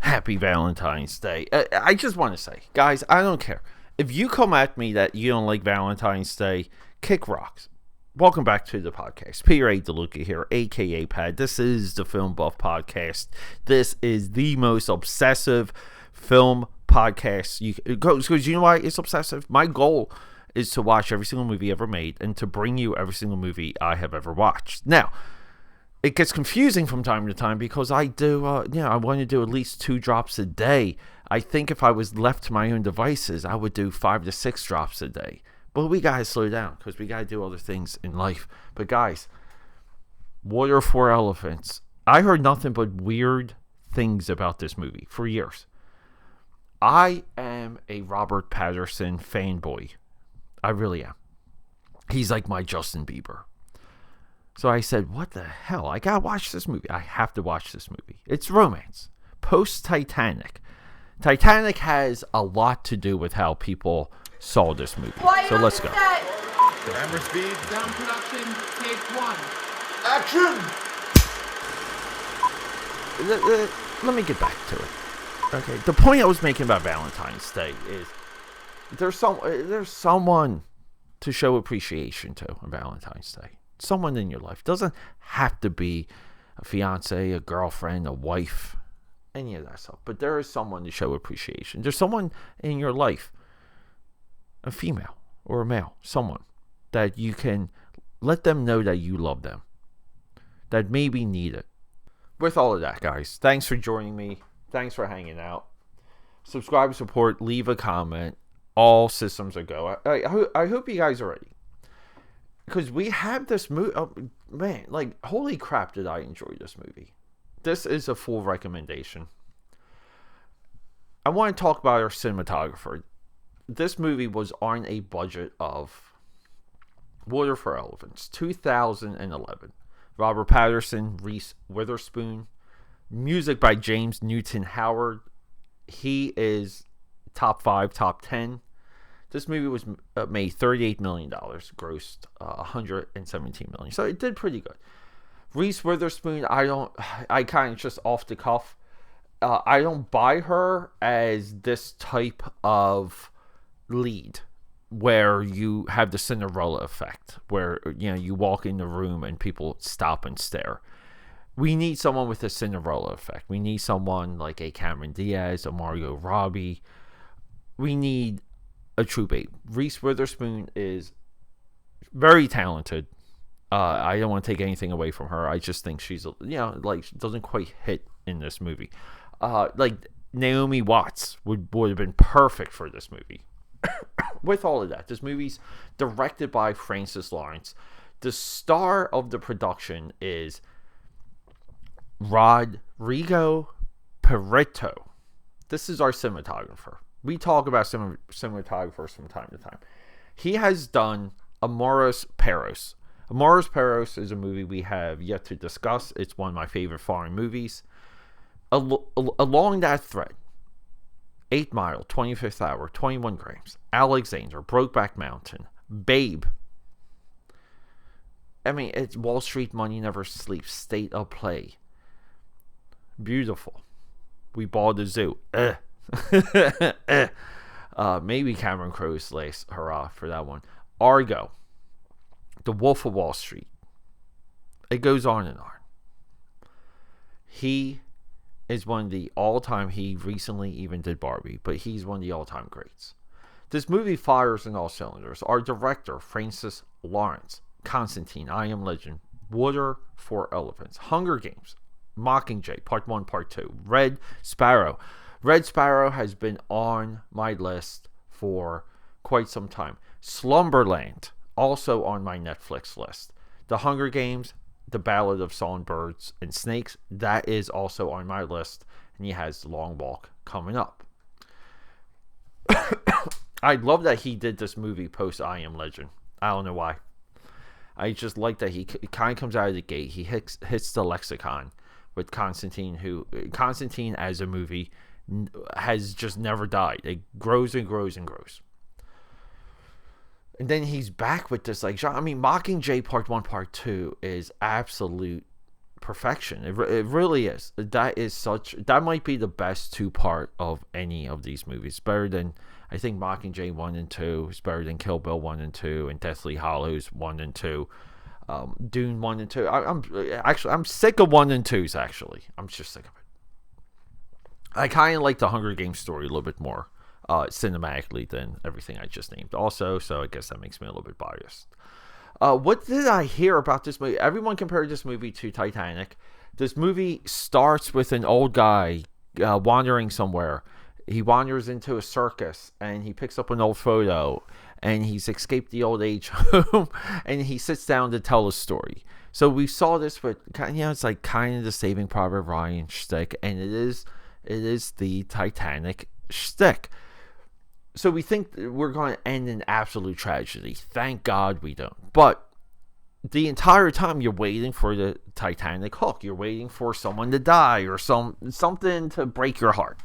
Happy Valentine's Day. I just want to say, guys, I don't care. If you come at me that you don't like Valentine's Day, kick rocks. Welcome back to the podcast. P.A. DeLuca here, a.k.a. Pat. This is the Film Buff Podcast. This is the most obsessive film podcast. Because you know why it's obsessive? My goal is to watch every single movie ever made and to bring you every single movie I have ever watched. Now, it gets confusing from time to time because I do, I want to do at least 2 drops a day. I think if I was left to my own devices, I would do 5 to 6 drops a day. But we got to slow down because we got to do other things in life. But guys, Water for Elephants. I heard nothing but weird things about this movie for years. I am a Robert Pattinson fanboy. I really am. He's like my Justin Bieber. So I said, what the hell? I gotta watch this movie. I have to watch this movie. It's romance. Post-Titanic. Titanic has a lot to do with how people saw this movie. So let's go. Camera speed, sound production, take 1. Action! Let me get back to it. Okay, the point I was making about Valentine's Day is there's someone to show appreciation to on Valentine's Day. Someone in your life. Doesn't have to be a fiance, a girlfriend, a wife, any of that stuff. But there is someone to show appreciation. There's someone in your life, a female or a male, someone that you can let them know that you love them, that maybe need it. With all of that, guys, thanks for joining me. Thanks for hanging out. Subscribe, support, leave a comment. All systems are go. I hope you guys are ready. Because we have this movie, man, like, holy crap did I enjoy this movie. This is a full recommendation. I want to talk about our cinematographer. This movie was on a budget of Water for Elephants, 2011. Robert Pattinson, Reese Witherspoon. Music by James Newton Howard. He is top 5, top 10. This movie was made $38 million, grossed $117 million. So it did pretty good. Reese Witherspoon, I kind of just off the cuff. I don't buy her as this type of lead where you have the Cinderella effect, where you walk in the room and people stop and stare. We need someone with a Cinderella effect. We need someone like a Cameron Diaz, a Margot Robbie. We need a true babe. Reese Witherspoon is very talented. I don't want to take anything away from her. I just think she's, she doesn't quite hit in this movie. Like Naomi Watts would have been perfect for this movie. With all of that, this movie's directed by Francis Lawrence. The star of the production is Rodrigo Prieto. This is our cinematographer. We talk about cinematographers from time to time. He has done Amores Perros. Amores Perros is a movie we have yet to discuss. It's one of my favorite foreign movies. Along that thread, 8 Mile, 25th Hour, 21 Grams, Alexander, Brokeback Mountain, Babe. I mean, it's Wall Street, Money Never Sleeps, State of Play. Beautiful. We bought a zoo. Maybe Cameron Crowe's last hurrah for that one. Argo, The Wolf of Wall Street. It goes on and on. He is one of the all-time, he recently even did Barbie, but he's one of the all-time greats. This movie fires in all cylinders. Our director, Francis Lawrence. Constantine, I Am Legend, Water for Elephants, Hunger Games, Mockingjay, Part 1, Part 2, Red Sparrow. Red Sparrow has been on my list for quite some time. Slumberland, also on my Netflix list. The Hunger Games, The Ballad of Songbirds and Snakes, that is also on my list. And he has The Long Walk coming up. I love that he did this movie post I Am Legend. I don't know why. I just like that he kind of comes out of the gate. He hits the lexicon with Constantine, Constantine as a movie has just never died. It grows and grows and grows. And then he's back with this, Mockingjay Part 1, Part 2 is absolute perfection. It really is. That might be the best two-part of any of these movies. Better than, I think, Mockingjay 1 and 2. It's better than Kill Bill 1 and 2 and Deathly Hallows 1 and 2. Dune 1 and 2. I'm sick of 1 and 2s, actually. I'm just sick of it. I kind of like the Hunger Games story a little bit more cinematically than everything I just named also, so I guess that makes me a little bit biased. What did I hear about this movie? Everyone compared this movie to Titanic. This movie starts with an old guy wandering somewhere. He wanders into a circus, and he picks up an old photo, and he's escaped the old age home, and he sits down to tell a story. So we saw this, but it's like kind of the Saving Private Ryan shtick, and it is the Titanic shtick. So we think we're going to end in absolute tragedy. Thank God we don't. But the entire time you're waiting for the Titanic hook. You're waiting for someone to die or something to break your heart.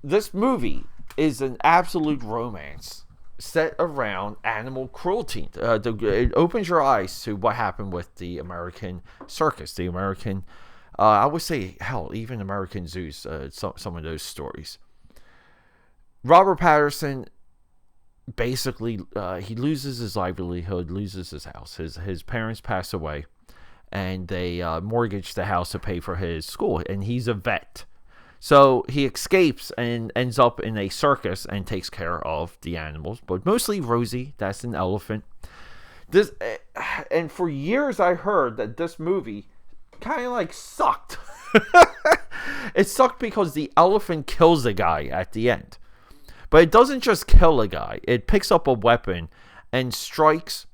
This movie is an absolute romance set around animal cruelty. It opens your eyes to what happened with the American circus, the American, I would say, hell, even American zoos, some of those stories. Robert Pattinson, basically, he loses his livelihood, loses his house. His parents pass away, and they mortgage the house to pay for his school, and he's a vet. So he escapes and ends up in a circus and takes care of the animals, but mostly Rosie, that's an elephant. And for years I heard that this movie kind of like sucked. It sucked because the elephant kills a guy at the end. But it doesn't just kill a guy. It picks up a weapon and strikes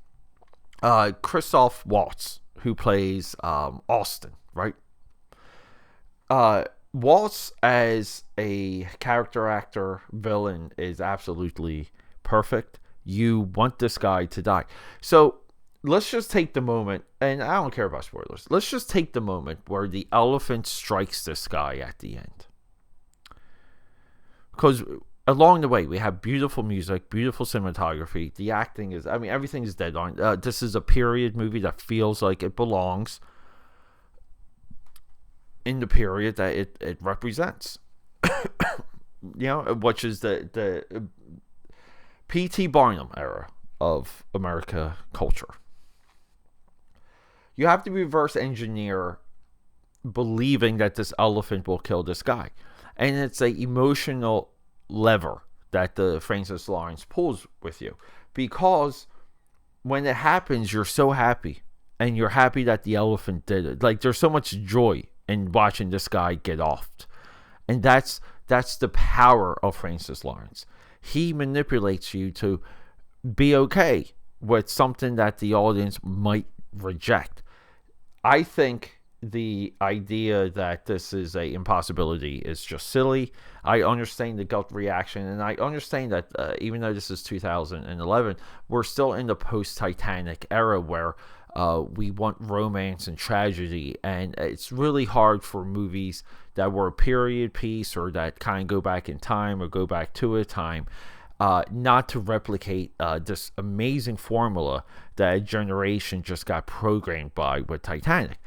Christoph Waltz, who plays Austin, right? Waltz as a character actor villain is absolutely perfect. You want this guy to die. So let's just take the moment, and I don't care about spoilers. Let's just take the moment where the elephant strikes this guy at the end. Because along the way, we have beautiful music, beautiful cinematography. The acting is, everything is dead on. This is a period movie that feels like it belongs in the period that it represents. Which is the P.T. Barnum era of America culture. You have to reverse engineer believing that this elephant will kill this guy. And it's an emotional lever that the Francis Lawrence pulls with you, because when it happens, you're so happy, and you're happy that the elephant did it. Like, there's so much joy in watching this guy get offed, and that's the power of Francis Lawrence. He manipulates you to be okay with something that the audience might reject. I think the idea that this is a impossibility is just silly. I understand the gut reaction, and I understand that even though this is 2011, we're still in the post-Titanic era where we want romance and tragedy, and it's really hard for movies that were a period piece or that kind of go back in time or go back to a time not to replicate this amazing formula that a generation just got programmed by with Titanic.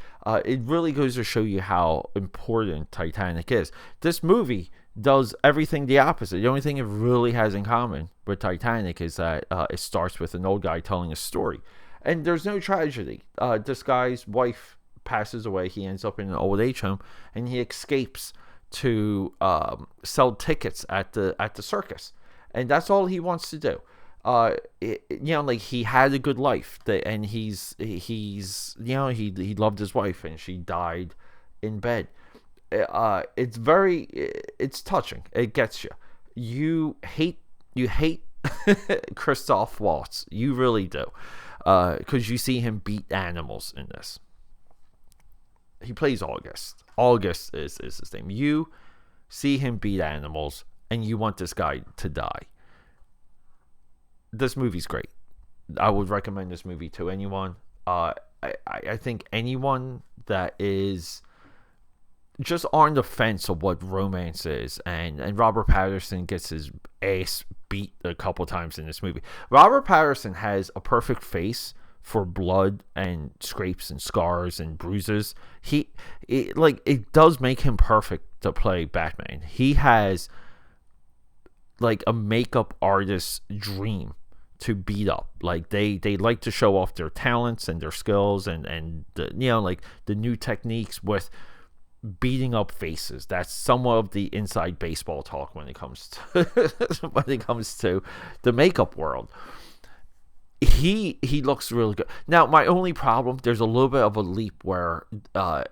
It really goes to show you how important Titanic is. This movie does everything the opposite. The only thing it really has in common with Titanic is that it starts with an old guy telling a story. And there's no tragedy. This guy's wife passes away. He ends up in an old age home, and he escapes to sell tickets at the circus. And that's all he wants to do. He had a good life, and he loved his wife, and she died in bed. It's touching. It gets you. You hate Christoph Waltz. You really do, because you see him beat animals in this. He plays August. August is his name. You see him beat animals, and you want this guy to die. This movie's great. I would recommend this movie to anyone. I think anyone that is just on the fence of what romance is, and Robert Pattinson gets his ass beat a couple times in this movie. Robert Pattinson has a perfect face for blood and scrapes and scars and bruises. It does make him perfect to play Batman. He has like a makeup artist's dream to beat up. Like they like to show off their talents and their skills and the, like the new techniques with beating up faces. That's somewhat of the inside baseball talk when it comes to the makeup world. He looks really good. Now, my only problem, there's a little bit of a leap where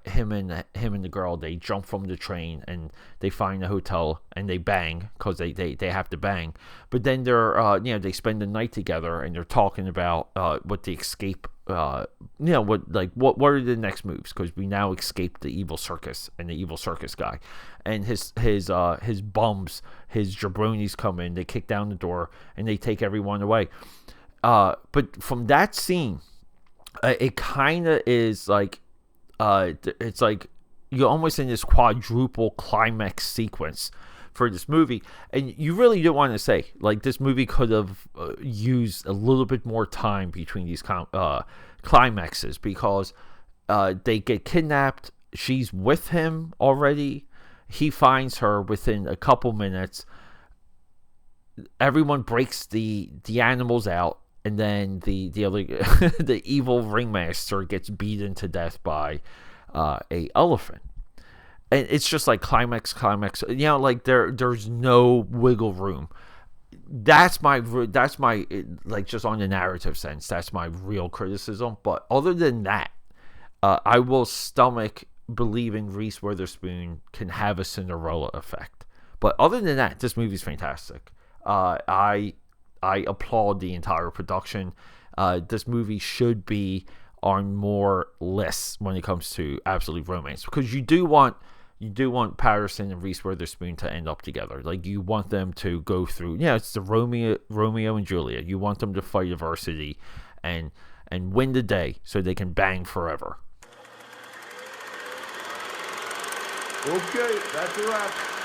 him and the girl, they jump from the train and they find a hotel and they bang because they have to bang. But then they're they spend the night together and they're talking about what the escape what are the next moves, because we now escaped the evil circus and the evil circus guy and his bums, his jabronis come in, they kick down the door and they take everyone away. But from that scene, it kind of is like, it's like you're almost in this quadruple climax sequence for this movie, and you really don't want to say, like, this movie could have used a little bit more time between these climaxes, because they get kidnapped, she's with him already, he finds her within a couple minutes, everyone breaks the animals out, and then the other the evil ringmaster gets beaten to death by a elephant, and it's just like climax, like there's no wiggle room. That's my like, just on the narrative sense, that's my real criticism. But other than that, I will stomach believing Reese Witherspoon can have a Cinderella effect. But other than that, this movie's fantastic. I applaud the entire production. This movie should be on more lists when it comes to absolute romance, because you do want Pattinson and Reese Witherspoon to end up together. Like, you want them to go through, it's the Romeo and Juliet. You want them to fight adversity and win the day so they can bang forever. Okay, that's a wrap.